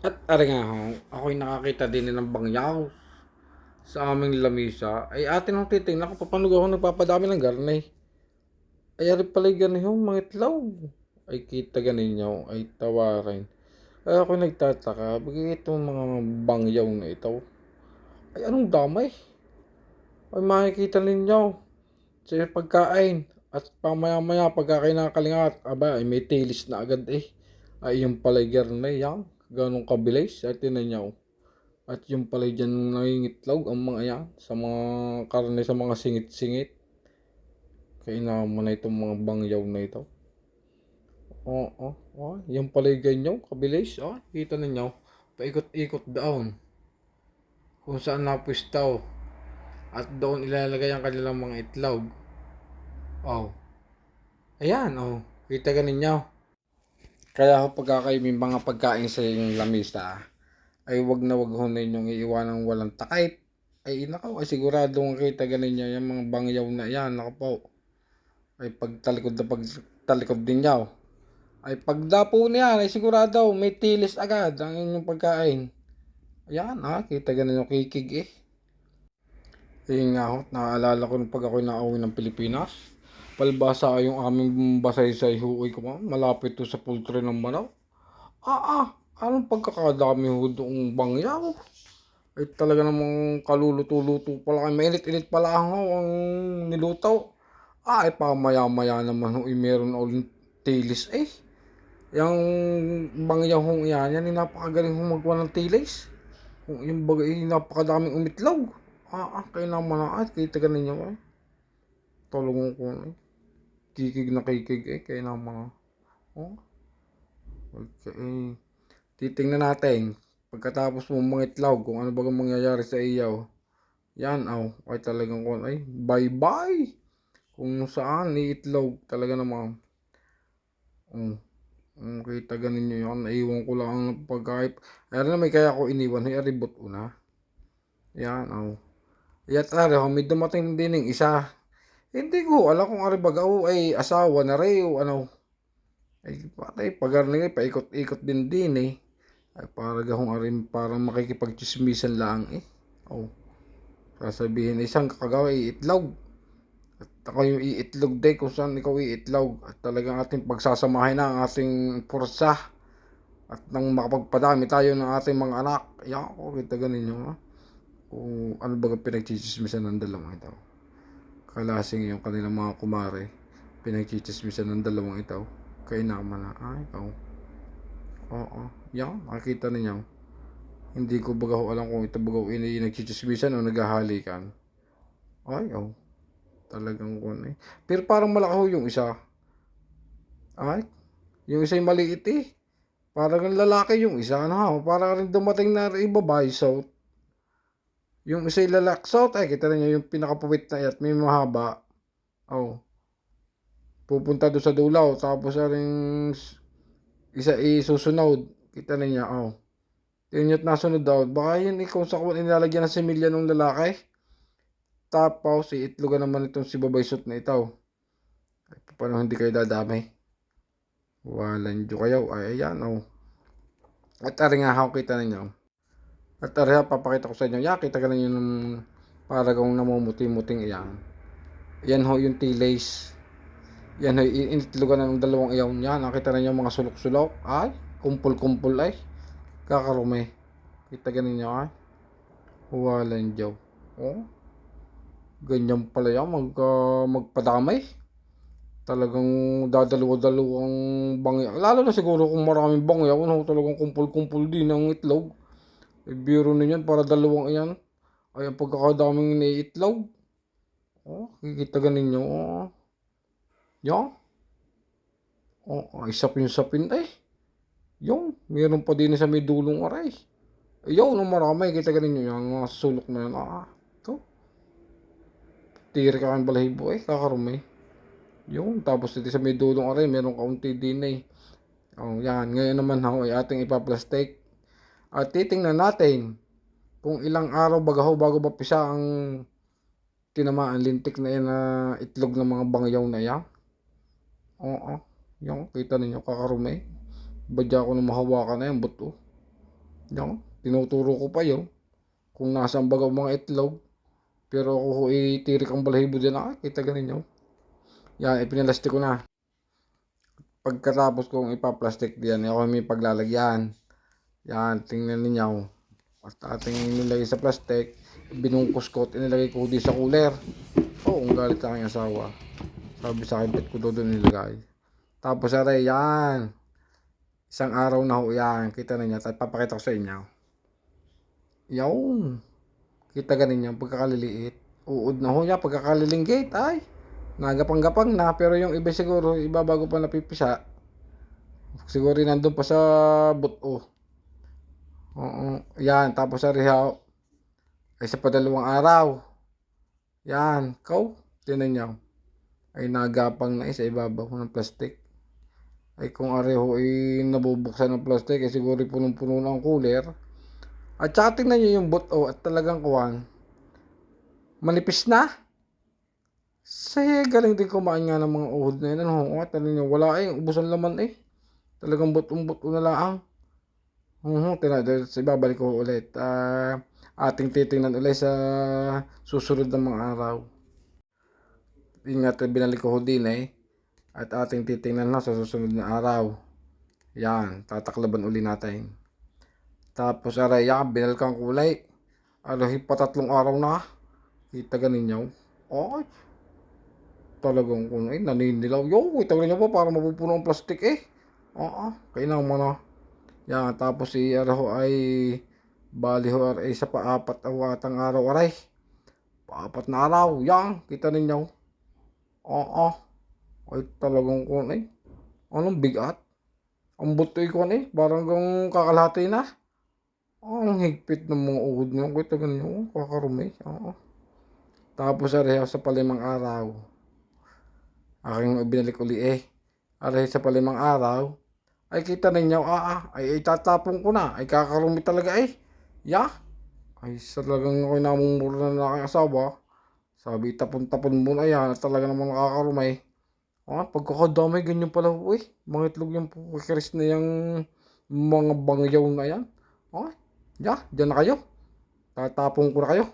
At ari nga ho, ako'y nakakita din ng bangyaw sa aming lamisa. Ay atin ang titingnan kung paano ako nagpapadami ng garne. Ay ari pala'y ganihong mga itlog. Ay kita ganinyo, ay tawarin. Ay ako'y nagtataka, bagay itong mga bangyaw na ito. Ay anong damay? Ay makikita ninyo sa pagkain. At pamaya-maya pagka kayo nakakalingat, aba ay may tilis na agad eh. Ay yung pala'y garne yan. Ganong kabilis. Ay tinan nyo. At yung pala dyan nangingitlog ang mga yan sa mga karne sa mga singit-singit. Kailangan mo na itong mga bangyaw na ito. Yung pala ganyan, kabilis. Kita ninyo. Paikot-ikot doon. Kung saan napistaw. At doon ilalagay ang kanilang mga itlog. Oh. Ayan, Kita ka ninyo. Kaya pagka kayo may mga pagkain sa inyong lamisa, ay wag na wag ho ninyong iiwanang walang takip. Ay nakaw, ay siguradong kita ganin nyo yung mga bangyaw na yan, naka po. Ay pagtalikod na pagtalikod din nyo. Ay pagdapo niyan, ay sigurado may tilis agad ang inyong pagkain. Ayan kita ganin yung kikig eh. Ayun nga ho, naaalala ko nung pag ako'y nauwi ng Pilipinas. Palbasa yung aming basay-say huwi ko malapit to sa poultry ng Manok. Anong pagkakadami ho doong bangyaw? Ay talaga namang kaluluto-luto pala kayo. Mainit-init pala ang niluto. Ay pamaya-maya naman ho, meron ulit tilis eh. Yung bangyaw hong yan napakagaling hong magwa ng tilis. Yung bagay, napakadaming umitlog. Kaya naman na, kita ka ninyo eh. Tulungan ko eh. Kikig na kikig eh, kaya naman. Okay. Titingnan natin. Pagkatapos mo mga itlog, kung ano ba mangyayari sa iyo. Yan, ay talagang ay bye-bye. Kung saan iitlog talaga naman. Kita ganin nyo yan. Naiwan ko lang ang pagkaip. Ayan na may kaya ko iniwan. Ay aribot una. Yan, Yat may dumating din ng isa. Hindi ko alam kung aribagaw ay asawa na rin o ano. Ay patay, pagarni paikot-ikot din eh. Ay para gahong arim para makikipagchismisan lang eh. Sasabihin isang kakagawa iitlog. At ako yung iitlog day kung saan ikaw iitlog. At talagang ating pagsasamahin na ang ating pursa. At nang makapagpadami tayo ng ating mga anak. Yan kita ganin nyo kung ano ba pinagchichismisan ng dalawang ito. Kalasing yung kanilang mga kumare. Pinagchichismisan ng dalawang ito. Kaya naman na yan makikita ninyo. Hindi ko bagaw alam kung ito bagaw ini nagchichismisan o naghahalikan. Talagang kun eh. Pero parang malaki yung isa. Yung isa yung maliit eh. Parang lalaki yung isa. Parang rin dumating na ibabae so. Yung isa yung lalaksot kita niyo yung pinakapuwit na at may mahaba. Pupunta doon sa dulaw tapos ring isa isusunod. Kita niya yun yung nasunod daw. Baka yun kung sa nilalagyan ng similya ng lalaki. Tapos iitlogan naman itong si babaysot na ito. Paano hindi kayo dadamay? Walang dyo kayo. Ayan At ari nga kita ninyo. At ari papakita ko sa inyo. Kita ka ninyo ng parang namumuti-muting iyan. Yan yung tilays. Yan initlogan ng dalawang iyaw niya. Nakita ninyo mga sulok-sulok. Kumpul-kumpul kakarumi. Kita ganin nyo walang dyo. Ganyan pala yan magpadamay. Talagang dadalawa-dalawang bangyaw. Lalo na siguro kung maraming bangyaw, talagang kumpul-kumpul din ang itlog. Biro ninyo para dalawang iyan. Ay ang pagkakadaming iniitlog. Kikita ganin nyo. Yan. Sapin yung meron pa din sa may dulong aray. Nung marami kita ganin nyo yan. Mga sulok na yan. Tiri ka kang balahibo kakarumi. Tapos dito sa may dulong aray, meron kaunti din eh. Yan. Ngayon naman ay ating ipaplastic. At titingnan natin kung ilang araw bago mapisa ang tinamaan lintik na yan na itlog ng mga bangyaw na yan. Yung kita ninyo kakarumi. Badya ko na mahawakan na yan buto. Yan, tinuturo ko pa yun. Kung nasaan baga ang mga itlog. Pero ako ho itirik ang balahibo din. Kita ganin nyo. Yan, ipinalastik ko na. Pagkatapos kong ipaplastic diyan, ako may paglalagyan. Yan, tingnan ninyo. At ating nilagay sa plastic, binungkus ko at inilagay ko di sa cooler. Ang galit sa aking asawa. Sabi sa akin, ba't ko doon nilagay? Tapos aray, yan. Isang araw na ho yan. Kita ninyo. At papakita ko sa inyo. Yan. Kita ganin yung pagkakaliliit. Uod na ho niya, pagkakalilinggit. Ay, nagapang-gapang na. Pero yung iba siguro, iba bago pa napipisa. Siguro nandun pa sa buto. Oo. Yan, tapos arihaw. Ay sa padalawang araw. Yan, tinan nyo. Ay nagapang na sa ibabaw ng plastic. Ay kung areho ay nabubuksan ng plastic, ay siguro punong-puno na ang cooler. At saka tingnan nyo yung buto at talagang kuwan. Manipis na. Say, galing din kumain nga ng mga uhod na yun. Tingnan nyo, wala ubusan laman Talagang buto na lang. Ibabalik ko ulit. Ating titingnan ulit sa susunod ng mga araw. Ingat, binalik ko din at ating titingnan na sa susunod na araw. Yan, tataklaban uli natin. Tapos aray, binalikan kulay. Aray, patatlong araw na. Kita ganin nyo. Ay, talagang naninilaw. Kita ganin nyo pa para mapupuno ang plastic kailangan mo na. Yan, tapos si Araho ay bali ho ay sa paapat awatang araw aray. Paapat na araw. Yan, kita ninyo. Ay talagang anong bigat? Ang butoy ko parang kung kakalahati na. Ang higpit ng mga uhod nyo. Kita ganyan, kakarumi. Tapos aray sa palimang araw. Aking binalik uli Aray sa palimang araw. Ay kita ninyo, ay itatapon ko na. Ay kakarumi talaga Ay talagang ako'y namumura na aking asawa. Sabi, tapon-tapon mo na yan. Talaga naman nakakarumay. Pagkakadamay, ganyan pala. Mga itlog yung pukiris na yung mga bangyaw na yan. Diyan na kayo. Tatapon ko na kayo.